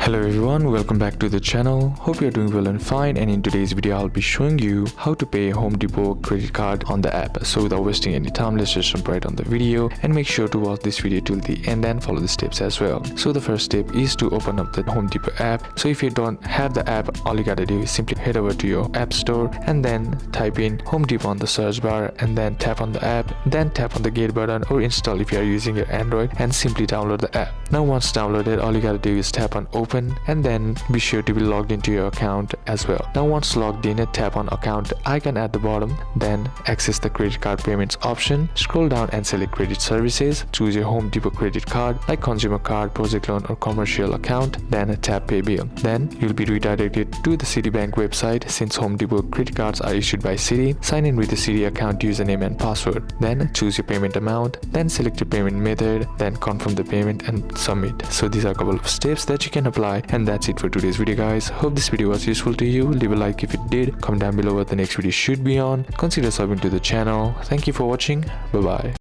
Hello everyone, welcome back to the channel. Hope you're doing well and fine, and in today's video I'll be showing you how to pay Home Depot credit card on the app. So without wasting any time, let's just jump right on the video and make sure to watch this video till the end and follow the steps as well. So the first step is to open up the Home Depot app. So if you don't have the app, all you gotta do is simply head over to your app store and then type in Home Depot on the search bar and then tap on the app, then tap on the get button or install if you are using your Android, and simply download the app. Now once downloaded, all you gotta do is tap on open and then be sure to be logged into your account as well. Now once logged in, tap on account icon at the bottom, then access the credit card payments option, scroll down and select credit services, choose your Home Depot credit card like consumer card, project loan or commercial account, then tap pay bill. Then you'll be redirected to the Citibank website. Since Home Depot credit cards are issued by Citi, sign in with the Citi account username and password, then choose your payment amount, then select your payment method, then confirm the payment and submit. So these are a couple of steps that you can apply. And that's it for today's video, guys. Hope this video was useful to you. Leave a like if it did, comment down below what the next video should be on, consider subbing to the channel. Thank you for watching. Bye bye.